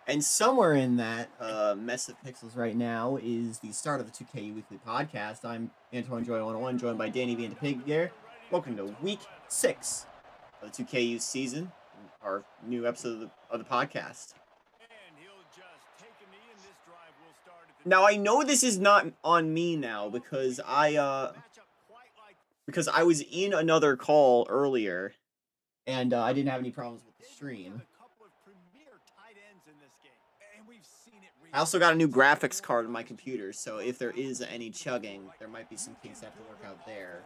And somewhere in that mess of pixels right now is the start of the 2K Weekly Podcast. I'm Antoine Joy 101, joined by Danny V and the Pig here. Welcome to week 6 of the 2KU season, our new episode of the podcast. Now I know this is not on me now because I was in another call earlier and I didn't have any problems with the stream. I also got a new graphics card on my computer, so if there is any chugging, there might be some things I have to work out there.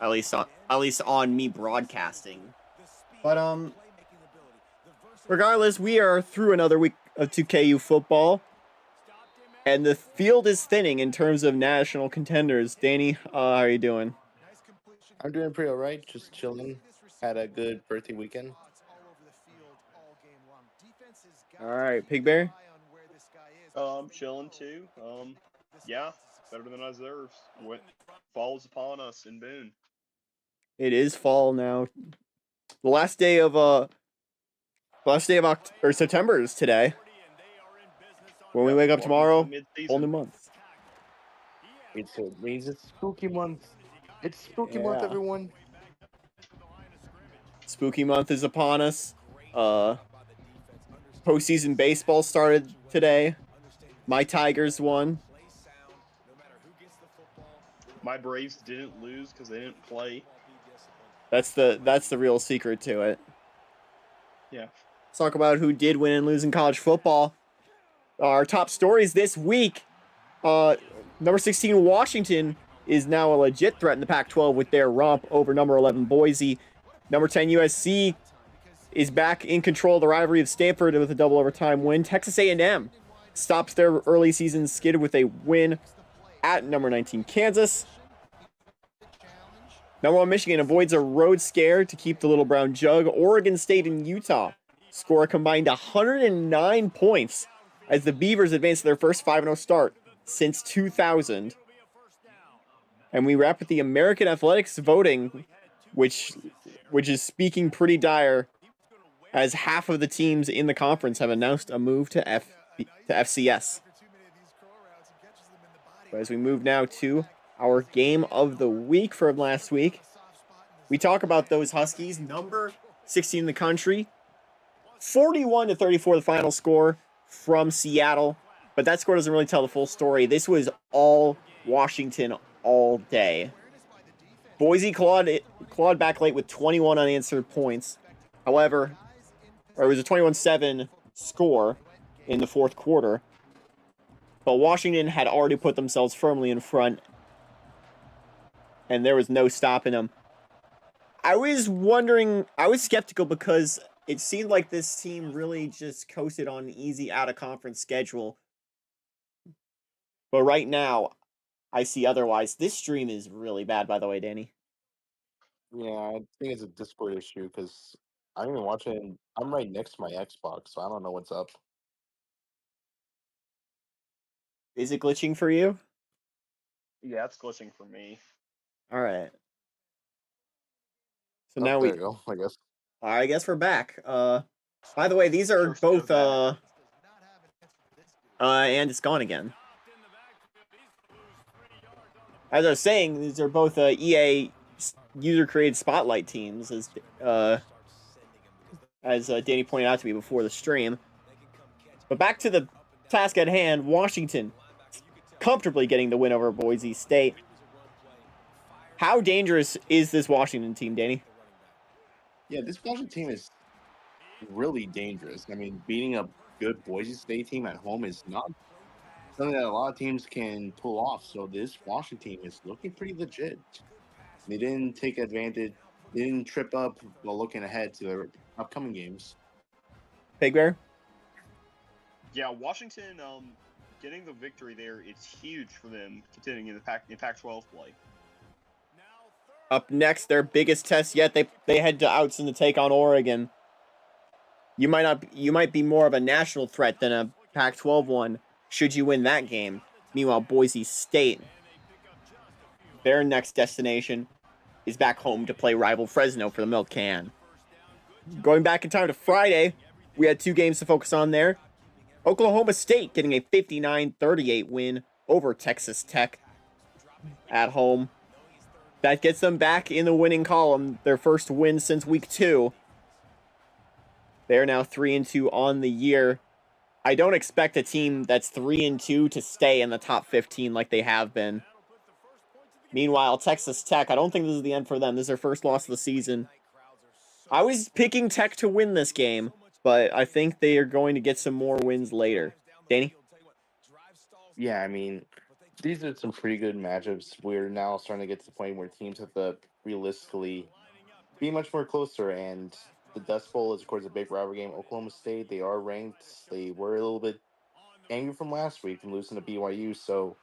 At least on me broadcasting. But regardless, we are through another week of 2KU football, and the field is thinning in terms of national contenders. Danny, how are you doing? I'm doing pretty alright, just chilling. Had a good birthday weekend. All right, Pig Bear. I'm chilling too. Yeah, better than I deserve. What falls upon us in Boone? It is fall now. The last day of September is today. When we wake up tomorrow, whole new month. It means it's spooky month. It's spooky month, everyone. Spooky month is upon us. Postseason baseball started today. My Tigers won. My Braves didn't lose because they didn't play. That's the real secret to it. Yeah. Let's talk about who did win and lose in college football. Our top stories this week. Number 16 Washington is now a legit threat in the Pac-12 with their romp over number 11 Boise. Number 10 USC is back in control of the rivalry of Stanford with a double overtime win. Texas A&M stops their early season skid with a win at number 19 Kansas. Number 1 Michigan avoids a road scare to keep the Little Brown Jug. Oregon State and Utah score a combined 109 points as the Beavers advance to their first 5-0 start since 2000. And we wrap with the American Athletics voting, which is speaking pretty dire, as half of the teams in the conference have announced a move to FCS. But as we move now to our game of the week from last week, we talk about those Huskies, number 16 in the country, 41-34 the final score from Seattle, but that score doesn't really tell the full story. This was all Washington all day. Boise clawed back late with 21 unanswered points. However, it was a 21-7 score in the fourth quarter, but Washington had already put themselves firmly in front, and there was no stopping them. I was skeptical because it seemed like this team really just coasted on an easy out-of-conference schedule. But right now, I see otherwise. This stream is really bad, by the way, Danny. Yeah, I think it's a Discord issue because I'm even watching. I'm right next to my Xbox, so I don't know what's up. Is it glitching for you? Yeah, it's glitching for me. All right. So Oh, now there you go, I guess. I guess we're back. By the way, these are both and it's gone again. As I was saying, these are both EA user-created spotlight teams, as Danny pointed out to me before the stream. But back to the task at hand, Washington comfortably getting the win over Boise State. How dangerous is this Washington team, Danny? Yeah, this Washington team is really dangerous. I mean, beating a good Boise State team at home is not something that a lot of teams can pull off. So this Washington team is looking pretty legit. They didn't take advantage. They didn't trip up while looking ahead to their upcoming games. Pig Bear? Yeah, Washington getting the victory there, it's huge for them continuing in the Pac-12 play. Up next, their biggest test yet. They head to Outson to take on Oregon. You might be more of a national threat than a Pac-12 one should you win that game. Meanwhile, Boise State, their next destination is back home to play rival Fresno for the Milk Can. Going back in time to Friday, we had 2 games to focus on there. Oklahoma State getting a 59-38 win over Texas Tech at home. That gets them back in the winning column, their first win since week 2. They're now 3-2 on the year. I don't expect a team that's 3-2 to stay in the top 15 like they have been. Meanwhile, Texas Tech, I don't think this is the end for them. This is their first loss of the season. I was picking Tech to win this game, but I think they are going to get some more wins later. Danny? Yeah, I mean, these are some pretty good matchups. We're now starting to get to the point where teams have to realistically be much more closer. And the Dust Bowl is, of course, a big rivalry game. Oklahoma State, they are ranked. They were a little bit angry from last week from losing to BYU. So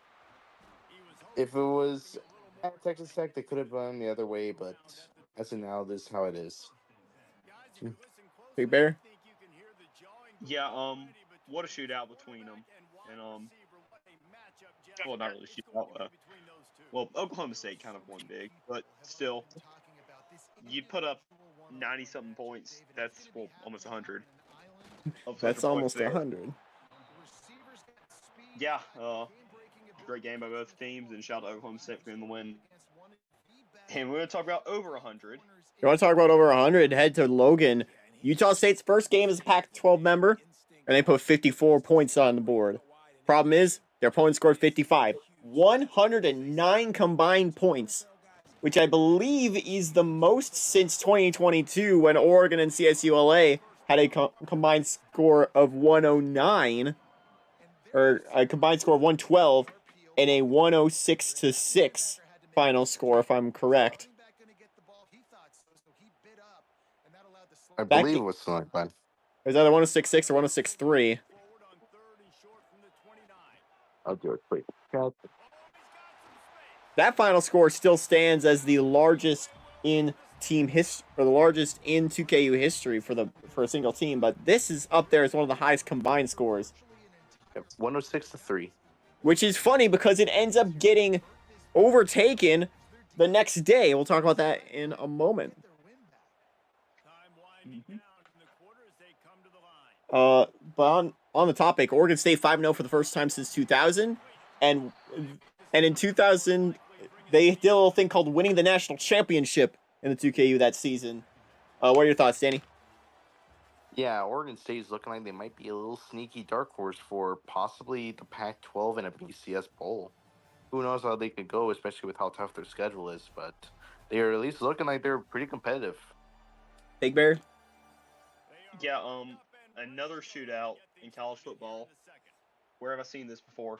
if it was at Texas Tech, they could have gone the other way. But as of now, this is how it is. Big Bear? Yeah, what a shootout between them. And, well, not really shootout. Well, Oklahoma State kind of won big, but still, you put up 90-something points. That's, well, almost 100. That's almost 100. Yeah, great game by both teams, and shout out to Oklahoma State for getting the win. And we're going to talk about over 100. You want to talk about over 100? Head to Logan. Utah State's first game as a Pac-12 member, and they put 54 points on the board. Problem is, their opponent scored 55. 109 combined points, which I believe is the most since 2022 when Oregon and CSULA had a combined score of 109, or a combined score of 112, and a 106-6 final score, if I'm correct. I believe it was something like that. It was either 106-6 or 106-3. I'll do it quick. That final score still stands as the largest in team history, or the largest in 2KU history for a single team. But this is up there as one of the highest combined scores. 106-3. Which is funny because it ends up getting overtaken the next day. We'll talk about that in a moment. But on the topic, Oregon State 5-0 for the first time since 2000, and in 2000 they did a little thing called winning the national championship in the 2KU that season. What are your thoughts, Danny? Yeah, Oregon State is looking like they might be a little sneaky dark horse for possibly the Pac-12 and a BCS bowl. Who knows how they could go, especially with how tough their schedule is, but they are at least looking like they're pretty competitive. Big Bear? Yeah, another shootout in college football. Where have I seen this before?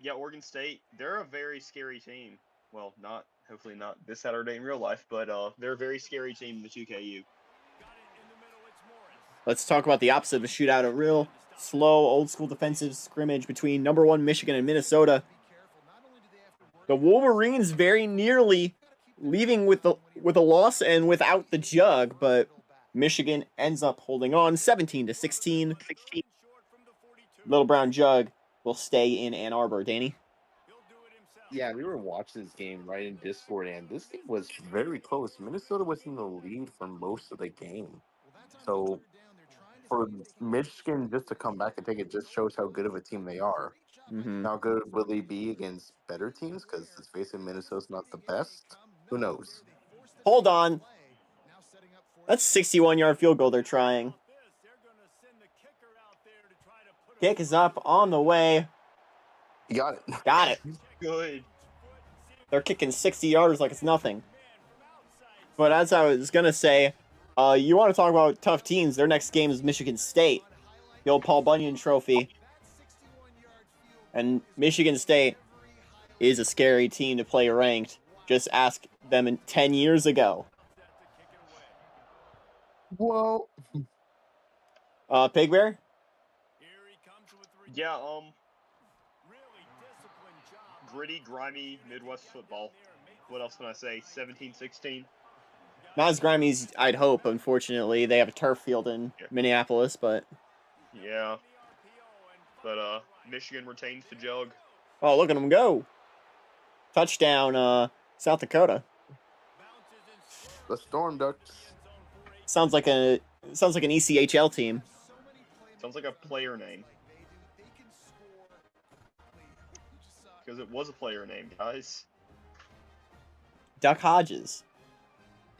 Yeah, Oregon State, they're a very scary team. Well, hopefully not this Saturday in real life, but they're a very scary team in the 2KU. Let's talk about the opposite of a shootout, a real slow, old-school defensive scrimmage between number 1 Michigan and Minnesota. The Wolverines very nearly leaving with a loss and without the jug, but Michigan ends up holding on 17-16. Little Brown Jug will stay in Ann Arbor. Danny? Yeah, we were watching this game right in Discord, and this game was very close. Minnesota was in the lead for most of the game. So for Michigan just to come back and take it just shows how good of a team they are. Mm-hmm. How good will they be against better teams? Because let's face it, Minnesota's not the best. Who knows? Hold on. That's a 61-yard field goal they're trying. Kick is up on the way. You got it. Got it. Good. They're kicking 60 yards like it's nothing. But as I was going to say, you want to talk about tough teams. Their next game is Michigan State. The old Paul Bunyan Trophy. And Michigan State is a scary team to play ranked. Just ask them 10 years ago. Well, Pig Bear? Yeah, gritty, grimy Midwest football. What else can I say? 17-16. Not as grimy as I'd hope, unfortunately. They have a turf field in Minneapolis, but... Yeah. But, Michigan retains the jug. Oh, look at them go. Touchdown, South Dakota. the Storm Ducks. Sounds like an ECHL team. Sounds like a player name. Because it was a player name, guys. Duck Hodges.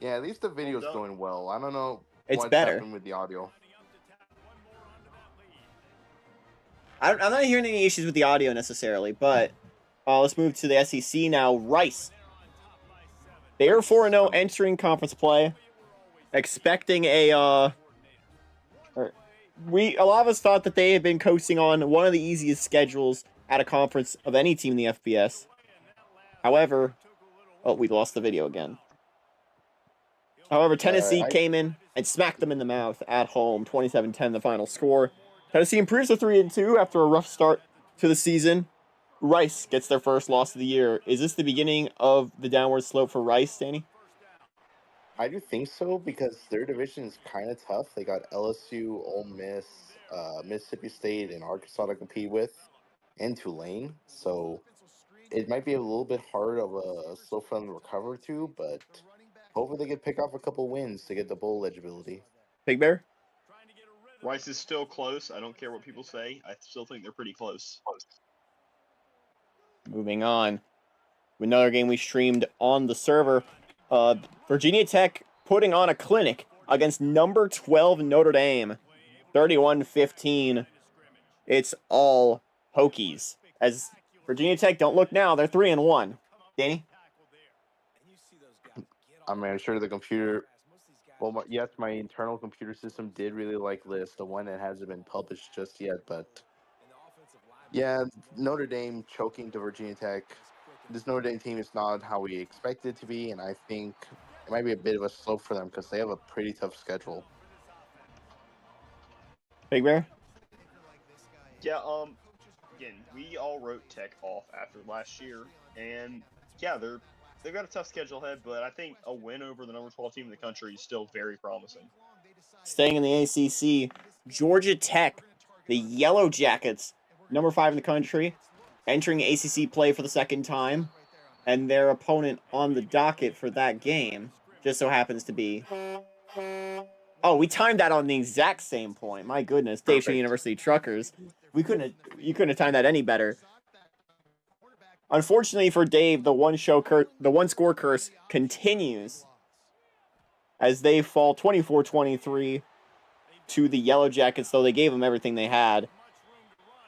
Yeah, at least the video's done. going well. I don't know It's what's better. happened with the audio. I'm not hearing any issues with the audio necessarily, but let's move to the SEC now. Rice. They are 4-0 entering conference play, expecting a a lot of us thought that they had been coasting on one of the easiest schedules at a conference of any team in the FBS. However, we lost the video again. However, Tennessee came in and smacked them in the mouth at home, 27-10 the final score. Tennessee improves to 3-2 after a rough start to the season. Rice gets their first loss of the year. Is this the beginning of the downward slope for Rice, Danny? I do think so because their division is kind of tough. They got LSU, Ole Miss, Mississippi State, and Arkansas to compete with, and Tulane. So it might be a little bit hard of a slow for them to recover to, but hopefully they can pick off a couple wins to get the bowl eligibility. Big Bear? Rice is still close. I don't care what people say. I still think they're pretty close. Moving on. Another game we streamed on the server. Virginia Tech putting on a clinic against number 12 Notre Dame. 31-15. It's all Hokies. As Virginia Tech, don't look now, they're 3-1. Danny? I'm sure the computer... Well, yes, my internal computer system did really like this, the one that hasn't been published just yet, but yeah, Notre Dame choking to Virginia Tech. This Notre Dame team is not how we expect it to be, and I think it might be a bit of a slope for them because they have a pretty tough schedule. Big Bear? Yeah, again, we all wrote Tech off after last year, and yeah, they've got a tough schedule ahead, but I think a win over the number 12 team in the country is still very promising. Staying in the ACC, Georgia Tech, the Yellow Jackets, number 5 in the country, entering ACC play for the second time, and their opponent on the docket for that game just so happens to be... Oh, we timed that on the exact same point. My goodness, Dave State University Truckers. You couldn't have timed that any better. Unfortunately for Dave, the one score curse continues as they fall 24-23 to the Yellow Jackets, though they gave them everything they had.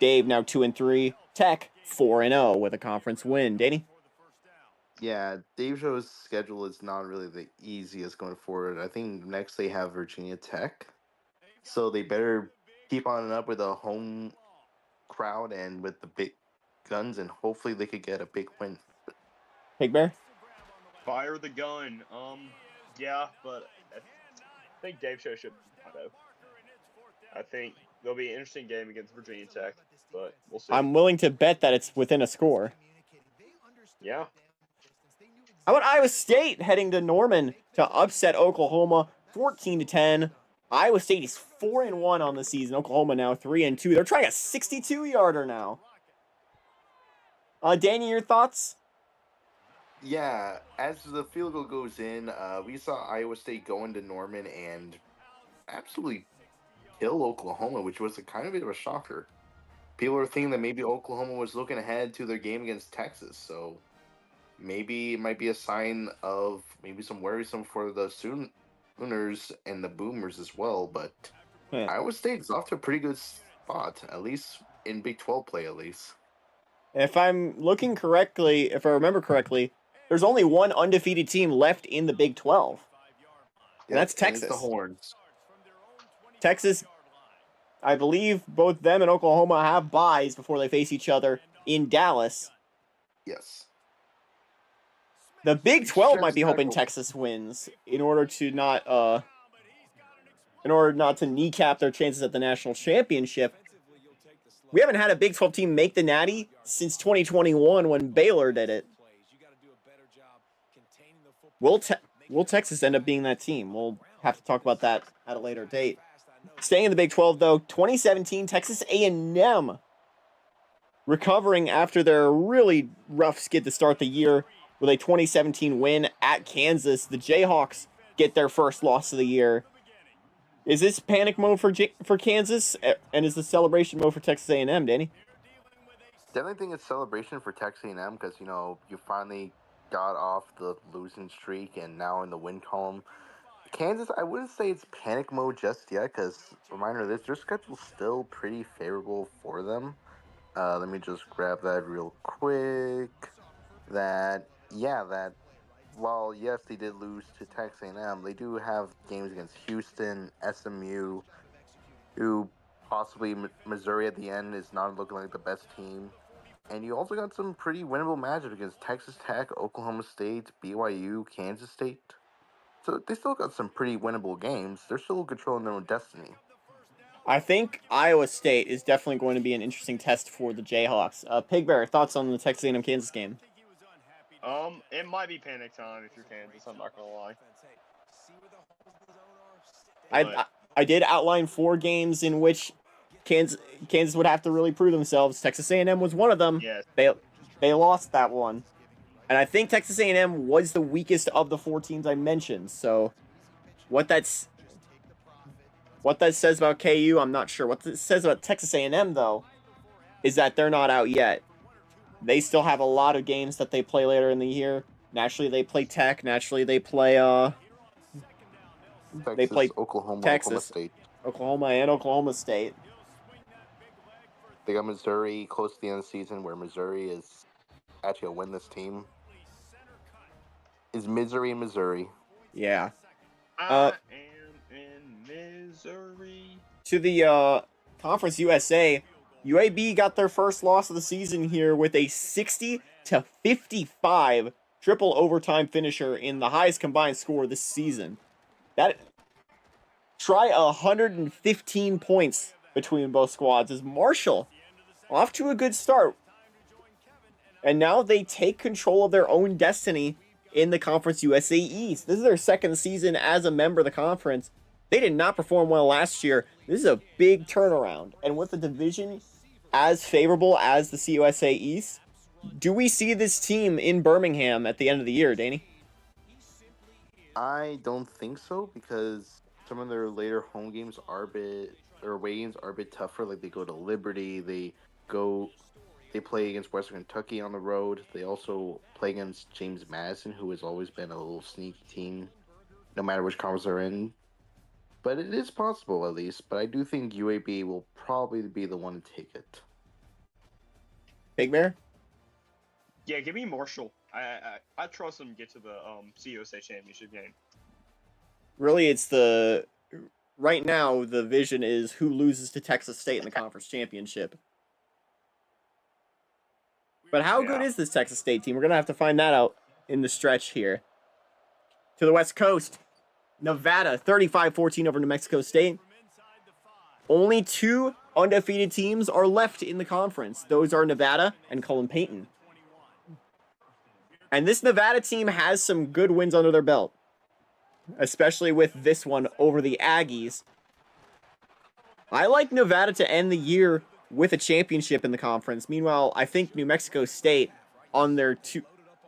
Dave now 2-3, Tech 4-0 with a conference win. Danny? Yeah, Dave Show's schedule is not really the easiest going forward. I think next they have Virginia Tech, so they better keep on and up with a home crowd and with the big guns, and hopefully they could get a big win. Big Bear? Fire the gun. Yeah, but I think Dave Show should though. I think there'll be an interesting game against Virginia Tech, but we'll see. I'm willing to bet that it's within a score. Yeah. How about Iowa State heading to Norman to upset Oklahoma 14-10? Iowa State is 4-1 on the season. Oklahoma now 3-2. They're trying a 62-yarder now. Danny, your thoughts? Yeah, as the field goal goes in, we saw Iowa State go into Norman and absolutely kill Oklahoma, which was a kind of bit of a shocker. People are thinking that maybe Oklahoma was looking ahead to their game against Texas, so maybe it might be a sign of maybe some worrisome for the Sooners and the Boomers as well, but Yeah. Iowa State is off to a pretty good spot, at least in Big 12 play, at least. If I'm looking correctly, if I remember correctly, there's only one undefeated team left in the Big 12. And that's Texas. It's the Horns. Texas, I believe both them and Oklahoma have byes before they face each other in Dallas. Yes. The Big 12 might be Sure, hoping cool. Texas wins in order to not kneecap their chances at the national championship. We haven't had a Big 12 team make the Natty since 2021 when Baylor did it. Will Texas end up being that team? We'll have to talk about that at a later date. Staying in the Big 12, though, 2017 Texas A&M recovering after their really rough skid to start the year with a 2017 win at Kansas. The Jayhawks get their first loss of the year. Is this panic mode for Kansas, and is the celebration mode for Texas A&M, Danny? Definitely think it's celebration for Texas A&M because you finally got off the losing streak and now in the win column. Kansas, I wouldn't say it's panic mode just yet because reminder, their schedule's still pretty favorable for them. Let me just grab that real quick. That while yes they did lose to Texas A&M, they do have games against Houston, SMU, who possibly Missouri at the end is not looking like the best team. And you also got some pretty winnable matchups against Texas Tech, Oklahoma State, BYU, Kansas State. So they still got some pretty winnable games. They're still controlling their own destiny. I think Iowa State is definitely going to be an interesting test for the Jayhawks. Pig Bear, thoughts on the Texas A&M Kansas game? It might be panic time if you're Kansas. I'm not gonna lie. I did outline 4 games in which Kansas would have to really prove themselves. Texas A&M was one of them. Yes. They lost that one. And I think Texas A&M was the weakest of the 4 teams I mentioned. So what that says about KU, I'm not sure. What it says about Texas A&M, though, is that they're not out yet. They still have a lot of games that they play later in the year. Naturally, they play Tech. Naturally, they play Oklahoma, Texas, Oklahoma, and Oklahoma State. They got Missouri close to the end of the season, where Missouri is actually a winless team. Is misery in Missouri? Yeah. I am in Missouri. To the Conference USA, UAB got their first loss of the season here with a 60-55 triple overtime finisher in the highest combined score this season. Try 115 points between both squads as Marshall off to a good start. And now they take control of their own destiny in the Conference USA East. This is their second season as a member of the conference. They did not perform well last year. This is a big turnaround. And with the division as favorable as the CUSA East, do we see this team in Birmingham at the end of the year, Danny? I don't think so, because some of their later home games are away games are a bit tougher. Like they go to Liberty, they play against Western Kentucky on the road. They also play against James Madison, who has always been a little sneaky team, no matter which conference they're in. But it is possible, at least. But I do think UAB will probably be the one to take it. Big Bear? Yeah, give me Marshall. I trust them to get to the CUSA championship game. Really, right now the vision is who loses to Texas State in the conference championship. But how good is this Texas State team? We're gonna have to find that out in the stretch here. To the West Coast, Nevada 35-14 over New Mexico State. Only 2 undefeated teams are left in the conference. Those are Nevada and Cullen Payton. And this Nevada team has some good wins under their belt, especially with this one over the Aggies. I like Nevada to end the year with a championship in the conference. Meanwhile, I think New Mexico State on a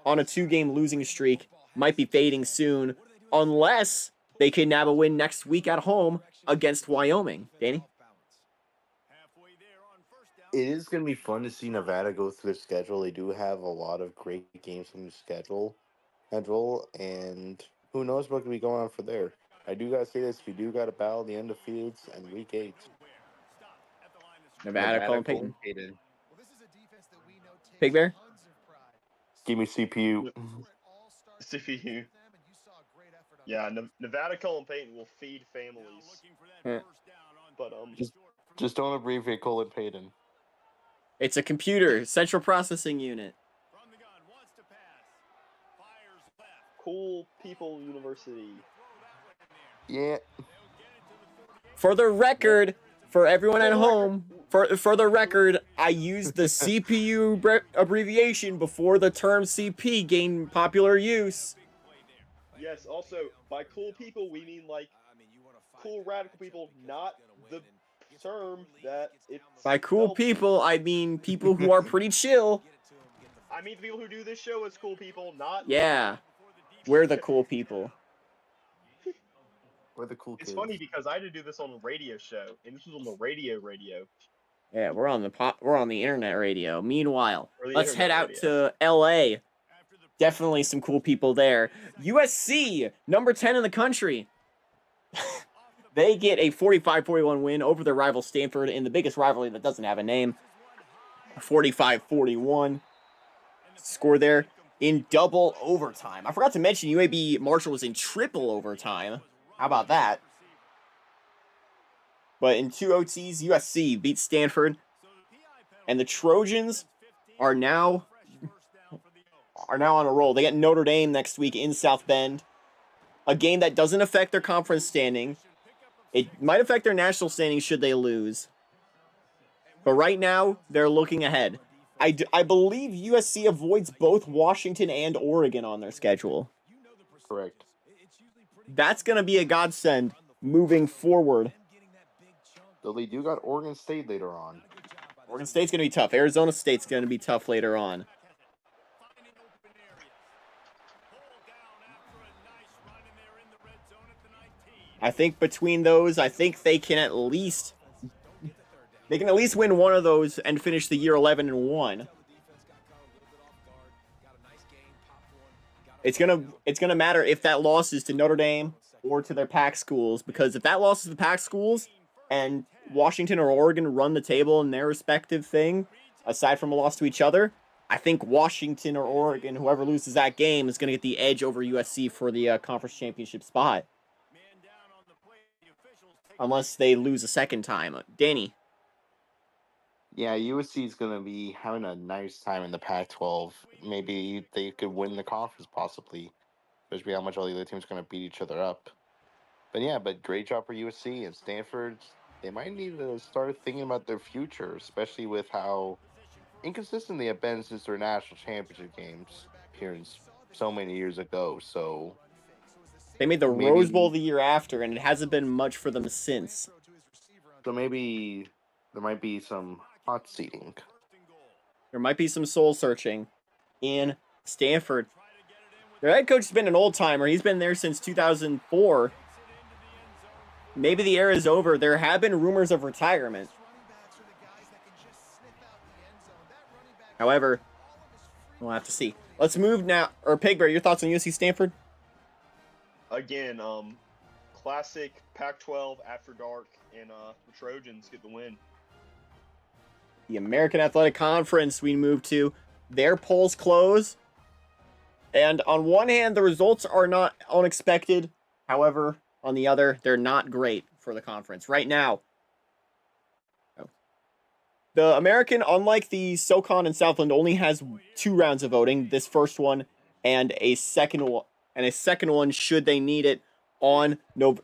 2-game losing streak might be fading soon, unless they can nab a win next week at home against Wyoming. Danny? It is going to be fun to see Nevada go through their schedule. They do have a lot of great games on the schedule, and who knows what could be going on for there. I do got to say this, we do got to battle the undefeateds and Week 8. Nevada Cullen Payton. Pig Bear? Give me CPU. CPU. Yeah, Nevada Cullen Payton will feed families. But just don't abbreviate Cullen Payton. It's a computer, central processing unit. Cool People University. Yeah. For the record, for everyone at home, for the record, I used the CPU abbreviation before the term CP gained popular use. Yes, also, by cool people, we mean, like, cool radical people, not the term that it's... By cool people, I mean people who are pretty chill. I mean the people who do this show as cool people, not... Yeah, we're the cool people. We're the cool It's kids. funny because I had to do this on a radio show, and this was on the radio. Yeah, we're on the internet radio. Meanwhile, Or the let's head internet out radio. to LA. Definitely some cool people there. USC, number 10 in the country. They get a 45-41 win over their rival Stanford in the biggest rivalry that doesn't have a name. 45-41. Score there in double overtime. I forgot to mention UAB Marshall was in triple overtime. How about that? But in 2 OTs, USC beat Stanford. And the Trojans are now on a roll. They get Notre Dame next week in South Bend. A game that doesn't affect their conference standing. It might affect their national standing should they lose. But right now, they're looking ahead. I believe USC avoids both Washington and Oregon on their schedule. Correct. That's going to be a godsend moving forward. Though they do got Oregon State later on. Oregon State's going to be tough. Arizona State's going to be tough later on. I think between those, I think they can at least win one of those and finish the year 11-1. It's gonna matter if that loss is to Notre Dame or to their Pac schools, because if that loss is to the Pac schools and Washington or Oregon run the table in their respective thing, aside from a loss to each other, I think Washington or Oregon, whoever loses that game, is going to get the edge over USC for the conference championship spot. Unless they lose a second time. Danny. Yeah, USC is going to be having a nice time in the Pac-12. Maybe they could win the conference, possibly. Especially how much all the other teams are going to beat each other up. But great job for USC and Stanford. They might need to start thinking about their future, especially with how inconsistent they have been since their national championship games appearance so many years ago. So they made the Rose Bowl the year after, and it hasn't been much for them since. So maybe there might be some hot seating. There might be some soul searching in Stanford. Their head coach has been an old timer. He's been there since 2004. Maybe the era is over. There have been rumors of retirement. However, we'll have to see. Let's move now. Or Pigbear, your thoughts on USC Stanford? Again, classic Pac-12 after dark, and the Trojans get the win. The American Athletic Conference we move to. Their polls close. And on one hand, the results are not unexpected. However, on the other, they're not great for the conference. Right now, the American, unlike the SoCon and Southland, only has 2 rounds of voting. This first one and a second one should they need it on November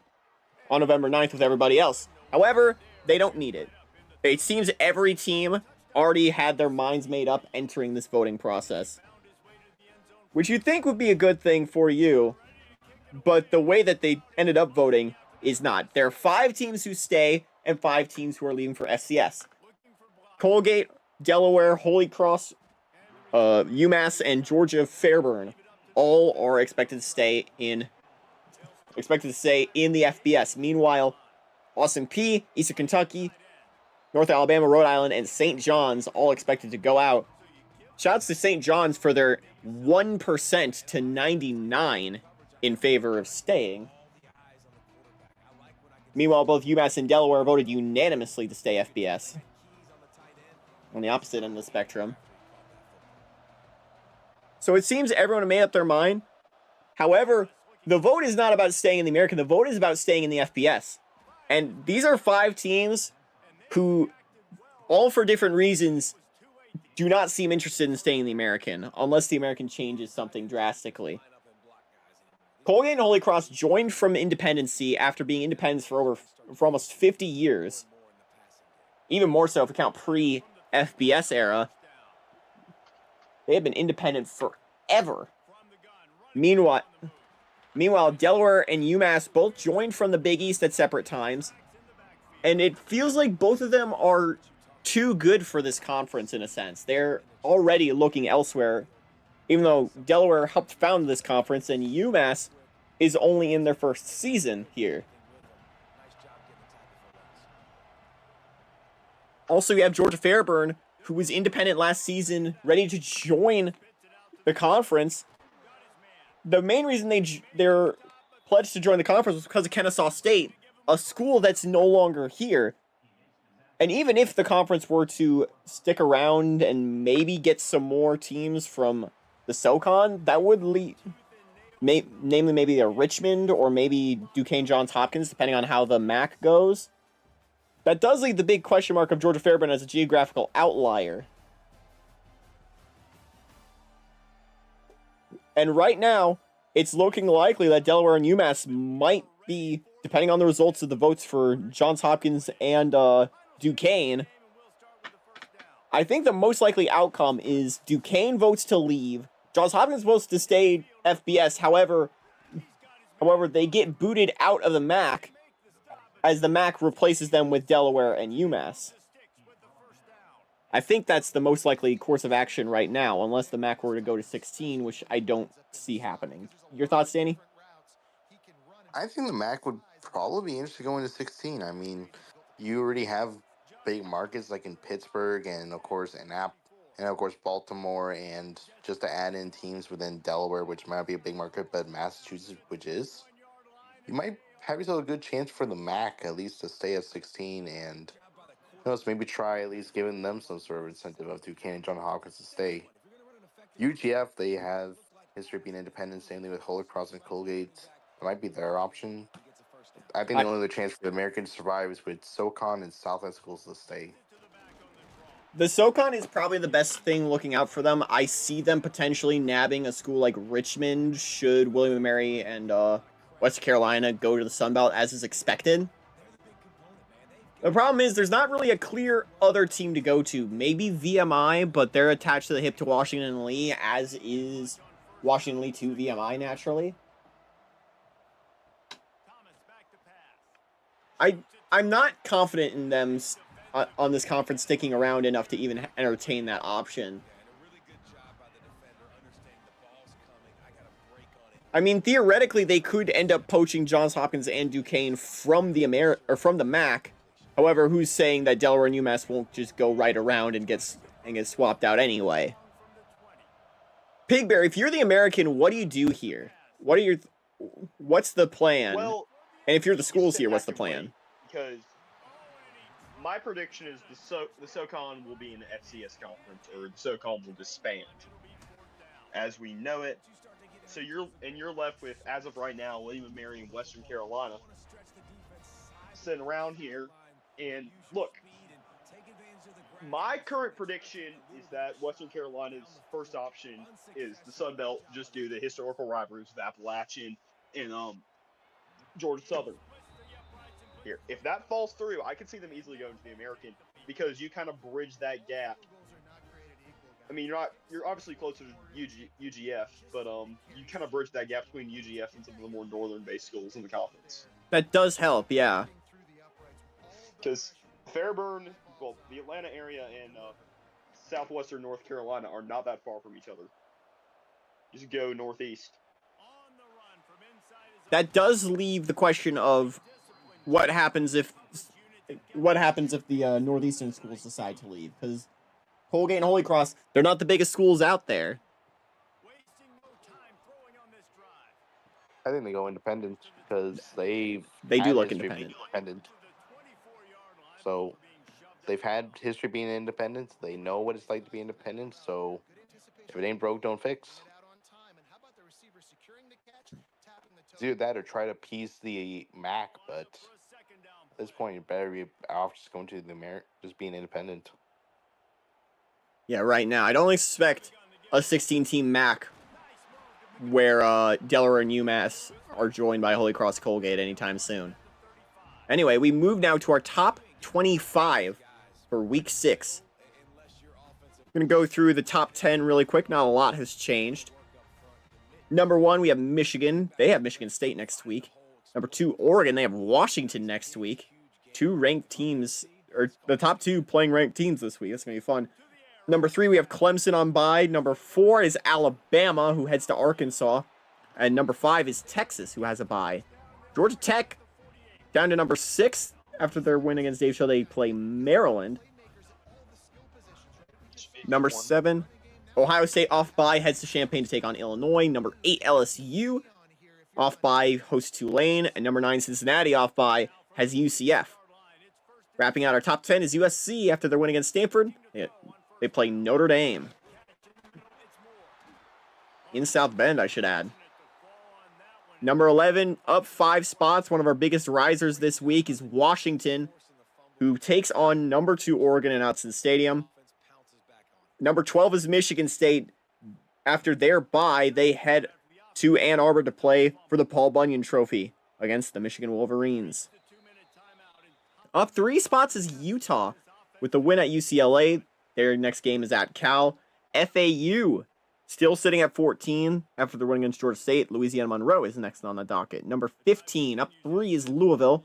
9th with everybody else. However, they don't need it. It seems every team already had their minds made up entering this voting process, which you'd think would be a good thing for you, but the way that they ended up voting is not. There are 5 teams who stay and 5 teams who are leaving for FCS. Colgate, Delaware, Holy Cross, UMass, and Georgia Fairburn all are expected to stay in the FBS. Meanwhile, Austin Peay, Eastern Kentucky, North Alabama, Rhode Island, and St. John's all expected to go out. Shouts to St. John's for their 1% to 99 in favor of staying. Meanwhile, both UMass and Delaware voted unanimously to stay FBS. On the opposite end of the spectrum. So it seems everyone made up their mind. However, the vote is not about staying in the American. The vote is about staying in the FBS. And these are 5 teams who, all for different reasons, do not seem interested in staying in the American, unless the American changes something drastically. Colgate and Holy Cross joined from independency after being independents for almost 50 years. Even more so if we count pre-FBS era. They have been independent forever. Meanwhile, Delaware and UMass both joined from the Big East at separate times. And it feels like both of them are too good for this conference in a sense. They're already looking elsewhere, even though Delaware helped found this conference and UMass is only in their first season here. Also, you have Georgia Fairburn, who was independent last season, ready to join the conference. The main reason they're pledged to join the conference was because of Kennesaw State, a school that's no longer here. And even if the conference were to stick around and maybe get some more teams from the SoCon, that would lead, namely maybe a Richmond or maybe Duquesne Johns Hopkins, depending on how the MAC goes. That does leave the big question mark of Georgia Fairburn as a geographical outlier. And right now, it's looking likely that Delaware and UMass might be, depending on the results of the votes for Johns Hopkins and Duquesne. I think the most likely outcome is Duquesne votes to leave, Johns Hopkins votes to stay FBS. However, they get booted out of the MAC as the MAC replaces them with Delaware and UMass. I think that's the most likely course of action right now, unless the MAC were to go to 16, which I don't see happening. Your thoughts, Danny? I think the MAC would probably be interested going to 16. I mean, you already have big markets like in Pittsburgh and of course Baltimore, and just to add in teams within Delaware, which might be a big market, but Massachusetts, which is, you might have yourself a good chance for the MAC at least to stay at 16 and maybe try at least giving them some sort of incentive of Duquesne and John Hopkins to stay. UGF, they have history of being independent, same thing with Holy Cross and Colgate. It might be their option. I think the only other chance for the Americans to survive is with SoCon and Southland schools to stay. The SoCon is probably the best thing looking out for them. I see them potentially nabbing a school like Richmond should William & Mary and West Carolina go to the Sun Belt as is expected. The problem is there's not really a clear other team to go to. Maybe VMI, but they're attached to the hip to Washington Lee, as is Washington Lee to VMI naturally. I'm not confident in them on this conference sticking around enough to even entertain that option. I mean, theoretically, they could end up poaching Johns Hopkins and Duquesne from the MAC. However, who's saying that Delaware and UMass won't just go right around and get swapped out anyway? Pigberry, if you're the American, what do you do here? What's the plan? Well, and if you're the schools here, what's the plan? Because my prediction is the SoCon will be an FCS conference, or the SoCon will disband as we know it. So you're left with, as of right now, William & Mary and Western Carolina sitting around here. And look, my current prediction is that Western Carolina's first option is the Sun Belt, just due to the historical rivalries of Appalachian and Georgia Southern. Here, if that falls through, I could see them easily going to the American, because you kind of bridge that gap. I mean, you're obviously closer to UGF, but you kind of bridge that gap between UGF and some of the more northern-based schools in the conference. That does help, yeah. Because Fairburn, well, the Atlanta area and southwestern North Carolina are not that far from each other. Just go northeast. That does leave the question of what happens if the northeastern schools decide to leave, because Colgate and Holy Cross, they're not the biggest schools out there. I think they go independent because they do look independent. So they've had history being independent. They know what it's like to be independent. So if it ain't broke, don't fix. It's either that or try to appease the MAC, but at this point, you better be off just going to the just being independent. Yeah, right now, I don't expect a 16-team MAC where Delaware and UMass are joined by Holy Cross Colgate anytime soon. Anyway, we move now to our top 25 for Week 6. I'm going to go through the top 10 really quick. Not a lot has changed. Number 1, we have Michigan. They have Michigan State next week. Number 2, Oregon. They have Washington next week. 2 ranked teams, or the top 2 playing ranked teams this week. That's going to be fun. Number 3, we have Clemson on bye. Number 4 is Alabama, who heads to Arkansas. And number 5 is Texas, who has a bye. Georgia Tech down to number 6 after their win against Dave Show. They play Maryland. Number one. 7, Ohio State off bye heads to Champaign to take on Illinois. Number 8, LSU off bye hosts Tulane. And number 9, Cincinnati off bye has UCF. Wrapping out our top 10 is USC after their win against Stanford. They play Notre Dame. In South Bend, I should add. Number 11, up 5 spots. One of our biggest risers this week is Washington, who takes on number 2 Oregon in Autzen Stadium. Number 12 is Michigan State. After their bye, they head to Ann Arbor to play for the Paul Bunyan Trophy against the Michigan Wolverines. Up 3 spots is Utah with the win at UCLA. Their next game is at Cal. FAU still sitting at 14 after the win against Georgia State. Louisiana Monroe is next on the docket. Number 15, up 3 is Louisville.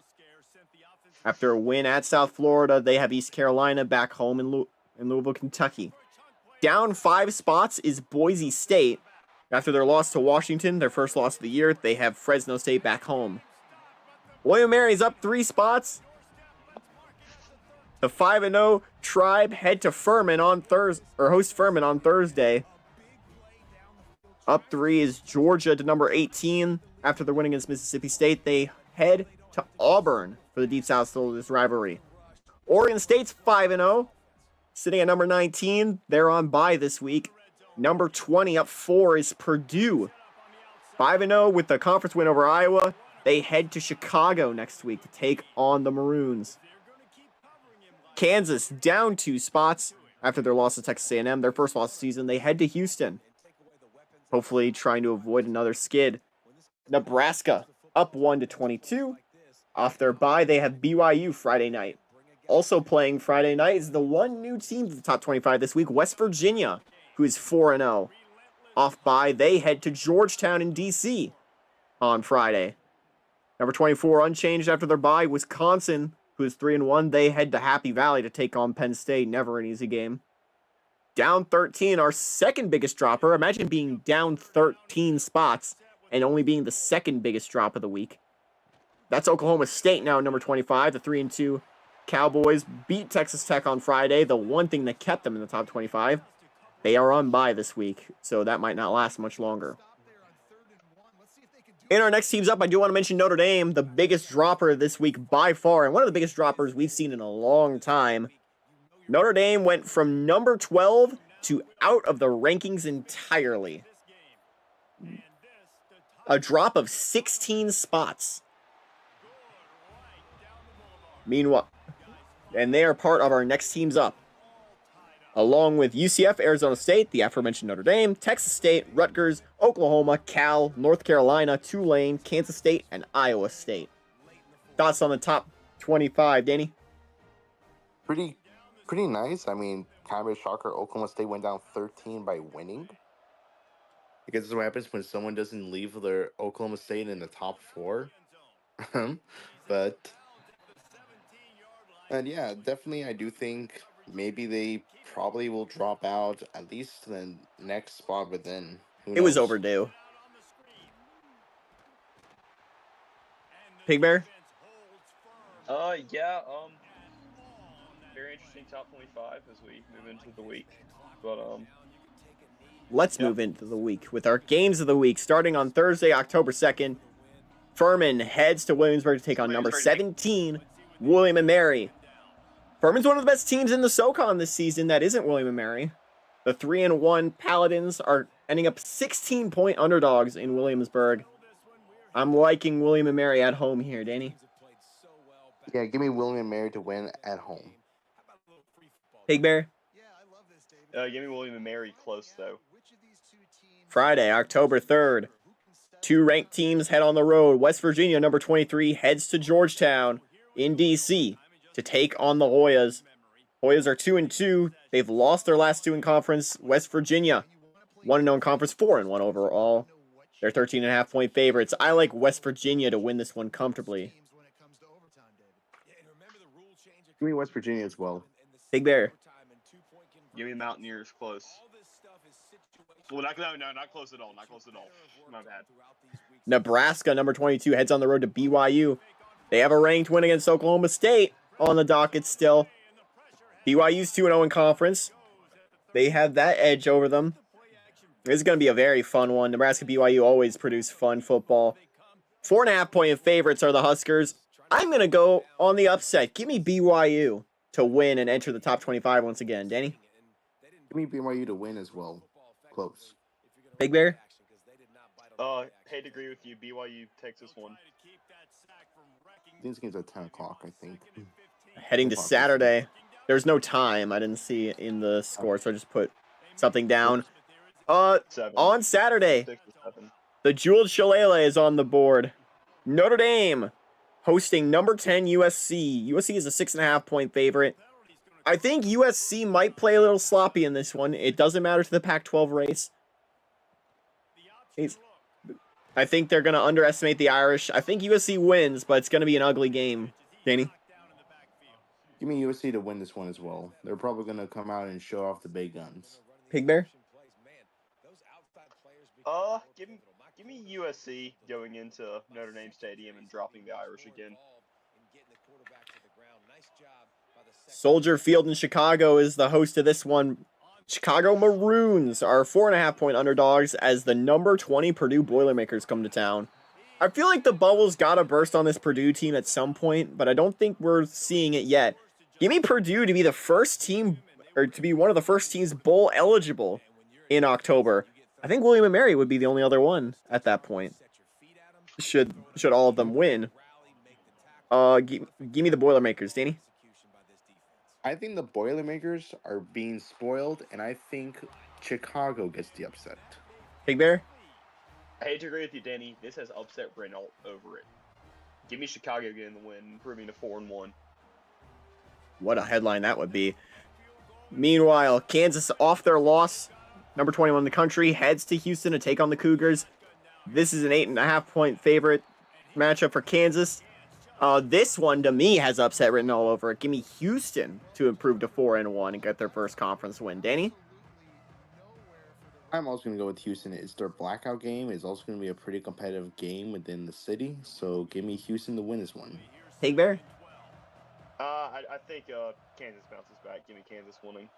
After a win at South Florida, they have East Carolina back home in Louisville, Kentucky. Down 5 spots is Boise State. After their loss to Washington, their first loss of the year, they have Fresno State back home. William & Mary's up 3 spots. The 5-0 Tribe head to Furman on host Furman on Thursday. Up 3 is Georgia to number 18. After their win against Mississippi State, they head to Auburn for the Deep South Soldiers rivalry. Oregon State's 5-0, sitting at number 19. They're on bye this week. Number 20, up 4 is Purdue. 5-0 with the conference win over Iowa. They head to Chicago next week to take on the Maroons. Kansas down 2 spots after their loss to Texas A&M, their first loss of the season. They head to Houston, hopefully trying to avoid another skid. Nebraska up 1 to 22. Off their bye, they have BYU Friday night. Also playing Friday night is the one new team to the top 25 this week, West Virginia, who is 4-0. Off bye, they head to Georgetown in D.C. on Friday. Number 24 unchanged after their bye, Wisconsin, who is 3-1. They head to Happy Valley to take on Penn State. Never an easy game. Down 13, our second biggest dropper. Imagine being down 13 spots and only being the second biggest drop of the week. That's Oklahoma State now, number 25. The 3-2 Cowboys beat Texas Tech on Friday, the one thing that kept them in the top 25. They are on bye this week, so that might not last much longer. In our next teams up, I do want to mention Notre Dame, the biggest dropper this week by far, and one of the biggest droppers we've seen in a long time. Notre Dame went from number 12 to out of the rankings entirely. A drop of 16 spots. Meanwhile, and they are part of our next teams up, along with UCF, Arizona State, the aforementioned Notre Dame, Texas State, Rutgers, Oklahoma, Cal, North Carolina, Tulane, Kansas State, and Iowa State. Thoughts on the top 25, Danny? Pretty nice. I mean, kind of a shocker. Oklahoma State went down 13 by winning. Because this is what happens when someone doesn't leave their Oklahoma State in the top 4. And yeah, definitely, I do think maybe they probably will drop out at least the next spot, but then who It was knows? overdue. Pig Bear? Yeah, very interesting top 25 as we move into the week. But, Let's move into the week with our games of the week. Starting on Thursday, October 2nd, Furman heads to Williamsburg to take on number 17, William & Mary. Furman's one of the best teams in the SoCon this season that isn't William & Mary. The 3-1 Paladins are ending up 16-point underdogs in Williamsburg. I'm liking William & Mary at home here, Danny. Yeah, give me William & Mary to win at home. Pig Bear? give me William & Mary close, though. Friday, October 3rd. 2 ranked teams head on the road. West Virginia, number 23, heads to Georgetown in D.C. to take on the Hoyas. Hoyas are 2-2. They've lost their last 2 in conference. West Virginia, 1-0 in conference, 4-1 overall. They're 13.5-point favorites. I like West Virginia to win this one comfortably. Give me West Virginia as well. Big Bear. Give me the Mountaineers close. Well, not close at all. Not close at all. My bad. Nebraska, number 22, heads on the road to BYU. They have a ranked win against Oklahoma State on the docket still. BYU's 2-0 in conference. They have that edge over them. This is going to be a very fun one. Nebraska BYU always produce fun football. 4.5-point favorites are the Huskers. I'm going to go on the upset. Give me BYU to win and enter the top 25 once again. Danny? Give me BYU to win as well. Close. Big Bear? Hate to agree with you. BYU takes this one. This game's at 10 o'clock, I think. Heading to Saturday. There's no time. I didn't see it in the score, so I just put something down. 7. On Saturday, 6 or 7. the Jeweled Shillelagh is on the board. Notre Dame hosting number 10 USC. USC is a 6.5-point favorite. I think USC might play a little sloppy in this one. It doesn't matter to the Pac-12 race. I think they're going to underestimate the Irish. I think USC wins, but it's going to be an ugly game. Danny? Give me USC to win this one as well. They're probably going to come out and show off the big guns. Pig Bear? Give me USC going into Notre Dame Stadium and dropping the Irish again. Soldier Field in Chicago is the host of this one. Chicago Maroons are 4.5-point underdogs as the number 20 Purdue Boilermakers come to town. I feel like the bubble's got to burst on this Purdue team at some point, but I don't think we're seeing it yet. Give me Purdue to be the first team, or to be one of the first teams bowl eligible in October. I think William & Mary would be the only other one at that point. Should all of them win. Give me the Boilermakers, Danny. I think the Boilermakers are being spoiled, and I think Chicago gets the upset. Big Bear? I hate to agree with you, Danny. This has upset written all over it. Give me Chicago getting the win, improving to 4-1. What a headline that would be. Meanwhile, Kansas off their loss. Number 21 in the country heads to Houston to take on the Cougars. This is an 8.5-point favorite matchup for Kansas. This one, to me, has upset written all over it. Give me Houston to improve to 4-1 and get their first conference win. Danny? I'm also going to go with Houston. It's their blackout game. It's also going to be a pretty competitive game within the city. So give me Houston to win this one. Pig Bear? I think Kansas bounces back. Give me Kansas winning.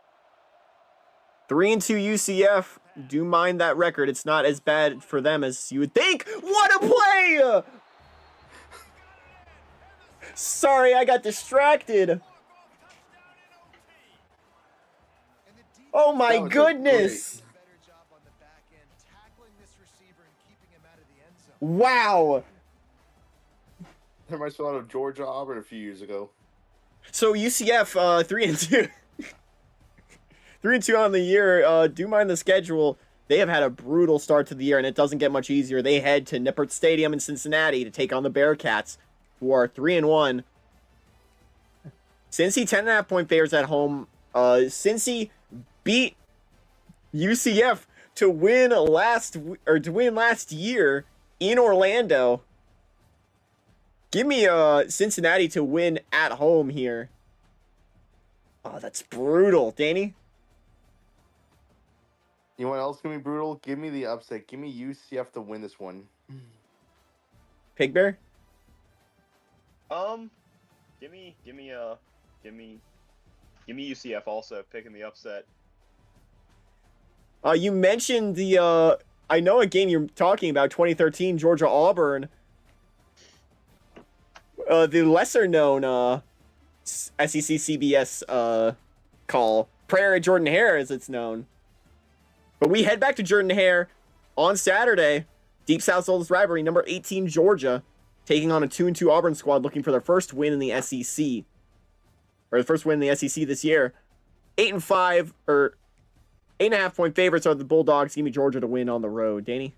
3-2 UCF. Do mind that record. It's not as bad for them as you would think. What a play! Sorry, I got distracted. Oh my goodness. Wow. That reminds me a lot of Georgia Auburn a few years ago. So UCF 3-2. 3-2 on the year. Do mind the schedule. They have had a brutal start to the year, and it doesn't get much easier. They head to Nippert Stadium in Cincinnati to take on the Bearcats, who are 3-1. Cincy 10.5-point favorites at home. Cincy beat UCF to win last year in Orlando. Give me Cincinnati to win at home here. Oh, that's brutal, Danny. You know what else can be brutal? Give me the upset. Give me UCF to win this one. Pig Bear? Give me UCF also picking the upset. You mentioned the I know a game you're talking about, 2013 Georgia Auburn. The lesser known SEC CBS call, Prairie Jordan Hare as it's known. But we head back to Jordan Hare on Saturday. Deep South's oldest rivalry, number 18 Georgia, taking on a 2-2 Auburn squad looking for their first win in the SEC. Or the first win in the SEC this year. 8-5 or 8.5-point favorites are the Bulldogs. Give me Georgia to win on the road. Danny?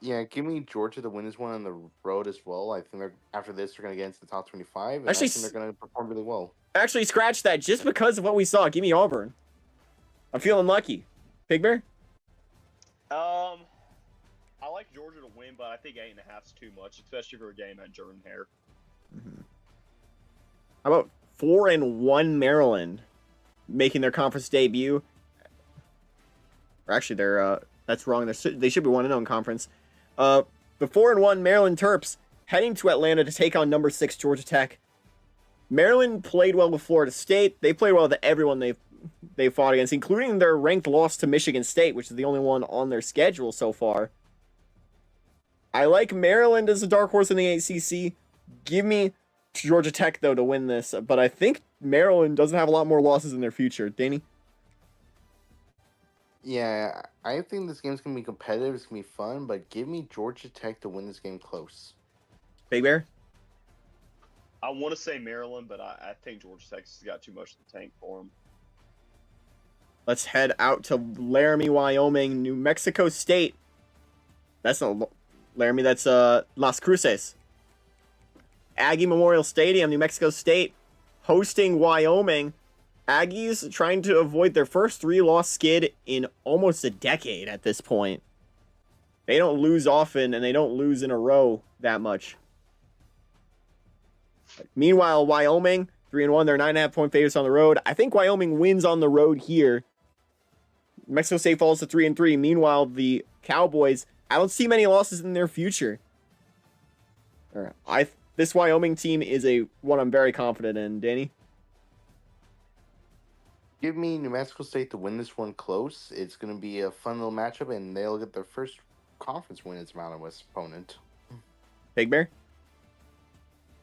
Yeah, give me Georgia to win this one on the road as well. I think after this, they're going to get into the top 25. And Actually, I think they're going to perform really well. Actually, scratch that. Just because of what we saw, give me Auburn. I'm feeling lucky. Pig Bear? I like Georgia to win, but I think 8.5 is too much, especially for a game at Jordan Hare. Mm-hmm. How about 4-1 Maryland making their conference debut? Or actually, that's wrong. They should be 1-0 in conference. The 4-1 Maryland Terps heading to Atlanta to take on number 6 Georgia Tech. Maryland played well with Florida State. They played well with everyone they've they fought against, including their ranked loss to Michigan State, which is the only one on their schedule so far. I like Maryland as a dark horse in the ACC. Give me Georgia Tech, though, to win this. But I think Maryland doesn't have a lot more losses in their future. Danny? Yeah, I think this game's going to be competitive. It's going to be fun, but give me Georgia Tech to win this game close. Big Bear? I want to say Maryland, but I think Georgia Tech's got too much in the tank for them. Let's head out to Laramie, Wyoming, New Mexico State. That's not Laramie, that's Las Cruces. Aggie Memorial Stadium, New Mexico State, hosting Wyoming. Aggies trying to avoid their first 3-loss skid in almost a decade at this point. They don't lose often, and they don't lose in a row that much. Meanwhile, Wyoming, 3-1, they're 9.5-point favorites on the road. I think Wyoming wins on the road here. Mexico State falls to 3-3. Meanwhile, the Cowboys, I don't see many losses in their future. This Wyoming team is one I'm very confident in. Danny? Give me New Mexico State to win this one close. It's going to be a fun little matchup, and they'll get their first conference win as Mountain West opponent. Big Bear?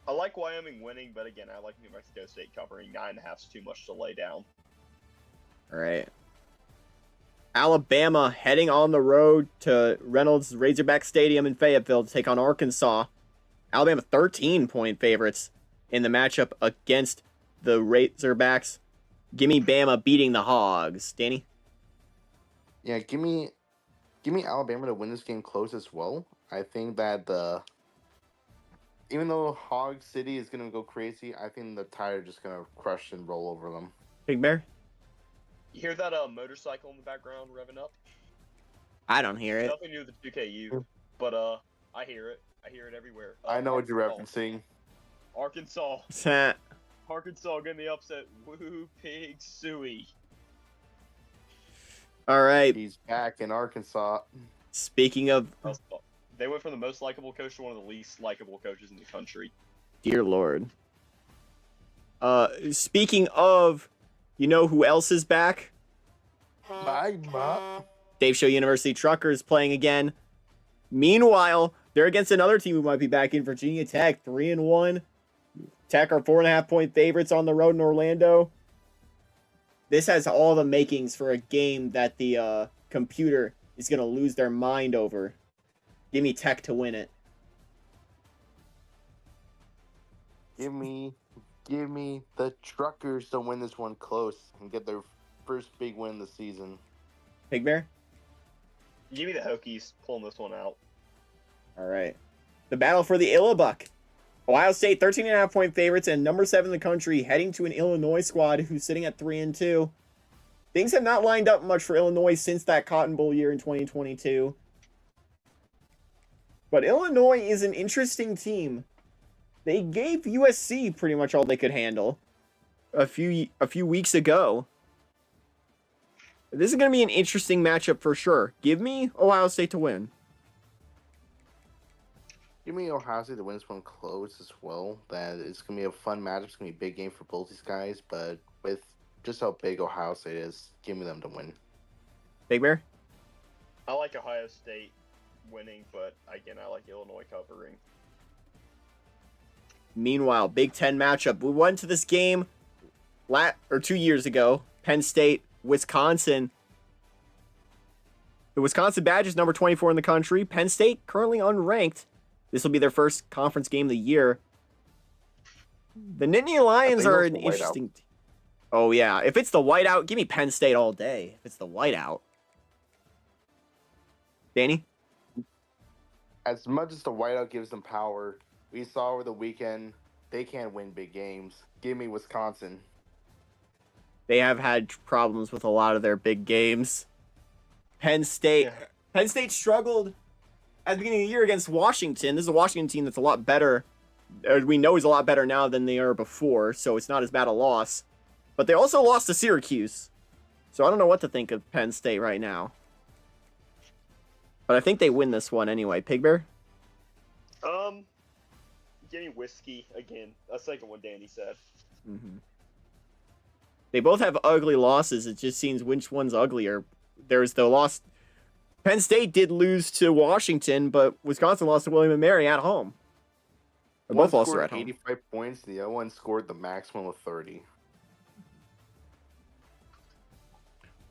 I like Wyoming winning, but again, I like New Mexico State covering. 9.5 is too much to lay down. All right. Alabama heading on the road to Reynolds Razorback Stadium in Fayetteville to take on Arkansas. Alabama 13-point favorites in the matchup against the Razorbacks. Give me Bama beating the Hogs. Danny? Yeah, give me Alabama to win this game close as well. I think that even though Hog City is going to go crazy, I think the Tide are just going to crush and roll over them. Big Bear? You hear that motorcycle in the background revving up? I don't hear it. Nothing new with the 2KU, but I hear it. I hear it everywhere. I know what you're referencing. Arkansas getting the upset. Woo pig suey. All right. He's back in Arkansas. Speaking of... They went from the most likable coach to one of the least likable coaches in the country. Dear Lord. Speaking of... You know who else is back? Dave Show University Truckers playing again. Meanwhile, they're against another team who might be back in Virginia Tech. 3-1. Tech are 4.5-point favorites on the road in Orlando. This has all the makings for a game that the computer is going to lose their mind over. Give me Tech to win it. Give me the Truckers to win this one close and get their first big win this season. Big Bear? Give me the Hokies pulling this one out. All right. The battle for the Illabuck. Ohio State, 13.5-point favorites and number 7 in the country, heading to an Illinois squad who's sitting at 3-2. Things have not lined up much for Illinois since that Cotton Bowl year in 2022. But Illinois is an interesting team. They gave USC pretty much all they could handle a few weeks ago. This is going to be an interesting matchup for sure. Give me Ohio State to win. Give me Ohio State to win this one close as well. That it's going to be a fun matchup. It's going to be a big game for both these guys. But with just how big Ohio State is, give me them to win. Big Bear? I like Ohio State winning, but again, I like Illinois covering. Meanwhile, Big Ten matchup. We went to this game 2 years ago. Penn State, Wisconsin. The Wisconsin Badgers, number 24 in the country. Penn State, currently unranked. This will be their first conference game of the year. The Nittany Lions are an interesting... Oh, yeah. If it's the whiteout, give me Penn State all day. If it's the whiteout. Danny? As much as the whiteout gives them power, we saw over the weekend, they can't win big games. Give me Wisconsin. They have had problems with a lot of their big games. Penn State struggled at the beginning of the year against Washington. This is a Washington team that's a lot better. We know is a lot better now than they are before, so it's not as bad a loss. But they also lost to Syracuse. So I don't know what to think of Penn State right now. But I think they win this one anyway. Pig Bear? Give me whiskey again. A second one Danny said. Mm-hmm. They both have ugly losses. It just seems which one's uglier. There's the loss. Penn State did lose to Washington, but Wisconsin lost to William & Mary at home. They both lost at home. 85 points. The other one scored the maximum of 30.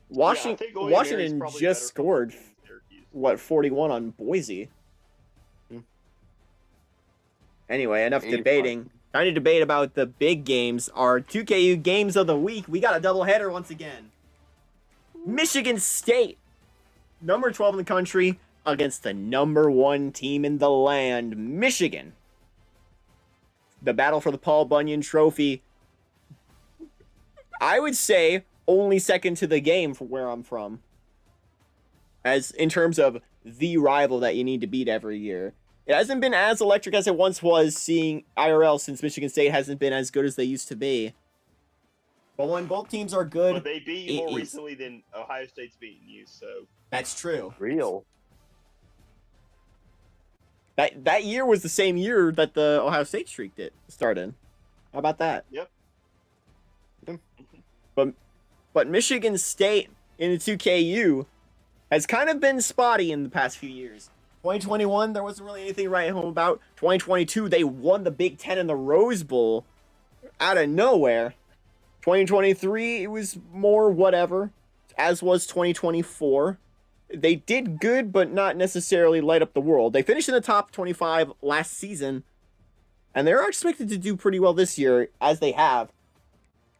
Washington just scored, 41 on Boise? Anyway, enough 85. debating. Time to debate about the big games. Our 2KU games of the week. We got a doubleheader once again. Michigan State, number 12 in the country, against the number 1 team in the land, Michigan. The battle for the Paul Bunyan Trophy. I would say only second to the game from where I'm from. As in terms of the rival that you need to beat every year. It hasn't been as electric as it once was, seeing IRL, since Michigan State hasn't been as good as they used to be. But when both teams are good, but they beat you more recently than Ohio State's beaten you, so that's true. Real. That year was the same year that the Ohio State streak started. How about that? Yep. But Michigan State in the 2KU has kind of been spotty in the past few years. 2021, there wasn't really anything to write home about. 2022, they won the Big Ten in the Rose Bowl out of nowhere. 2023, it was more whatever, as was 2024. They did good, but not necessarily light up the world. They finished in the top 25 last season, and they're expected to do pretty well this year, as they have.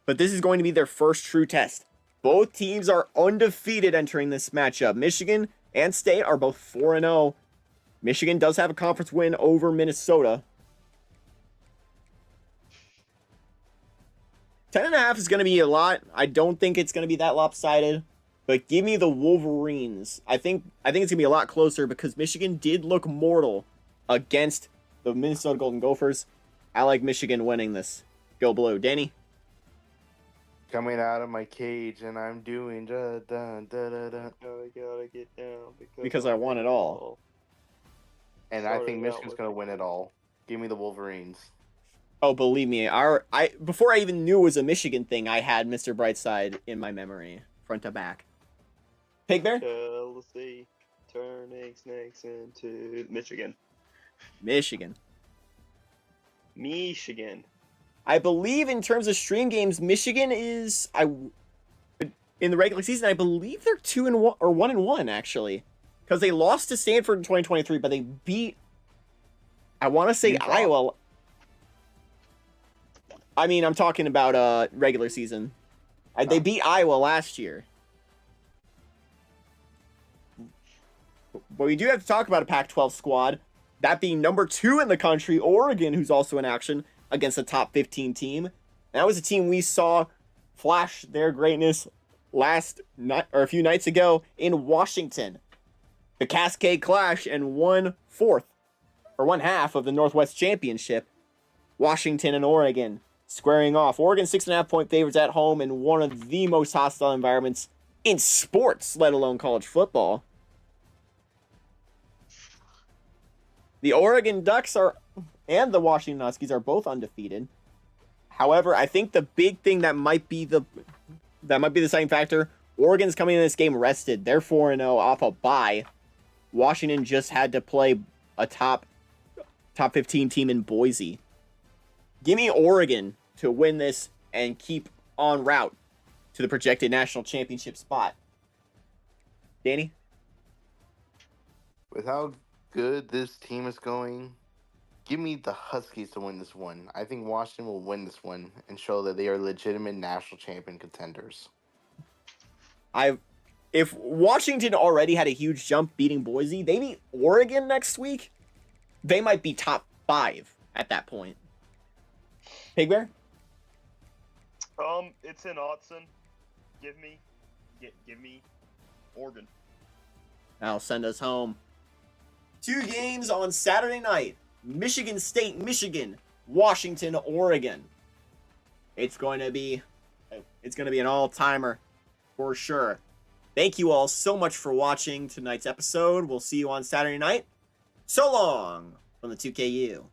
But this is going to be their first true test. Both teams are undefeated entering this matchup. Michigan and State are both 4-0. Michigan does have a conference win over Minnesota. 10.5 is going to be a lot. I don't think it's going to be that lopsided. But give me the Wolverines. I think it's going to be a lot closer because Michigan did look mortal against the Minnesota Golden Gophers. I like Michigan winning this. Go Blue. Danny? Coming out of my cage and I'm doing da da da da da. gotta get down Because I want it all. And I think Michigan's gonna win it all. Give me the Wolverines. Oh, believe me, before I even knew it was a Michigan thing, I had Mr. Brightside in my memory, front to back. Pig Bear? Jealousy turning snakes into Michigan. Michigan. I believe in terms of stream games, Michigan is in the regular season. I believe they're 2-1 or 1-1 actually, because they lost to Stanford in 2023, but they beat. I want to say Iowa. I mean, I'm talking about regular season. They beat Iowa last year. But we do have to talk about a Pac-12 squad, that being number 2 in the country, Oregon, who's also in action against a top 15 team. And that was a team we saw flash their greatness a few nights ago in Washington. The Cascade Clash and 1/4 or 1/2 of the Northwest Championship. Washington and Oregon squaring off. Oregon 6.5-point favorites at home in one of the most hostile environments in sports, let alone college football. The Oregon Ducks and the Washington Huskies are both undefeated. However, I think the big thing that might be the deciding factor, Oregon's coming in this game rested. They're 4-0 off a bye. Washington just had to play a top 15 team in Boise. Give me Oregon to win this and keep en route to the projected national championship spot. Danny? With how good this team is going, give me the Huskies to win this one. I think Washington will win this one and show that they are legitimate national champion contenders. If Washington already had a huge jump beating Boise, they beat Oregon next week, they might be top 5 at that point. Pig Bear? It's in Autzen. Give me Oregon. That'll send us home. 2 games on Saturday night. Michigan State, Michigan. Washington, Oregon. It's going to be an all-timer for sure. Thank you all so much for watching tonight's episode. We'll see you on Saturday night. So long from the 2KU.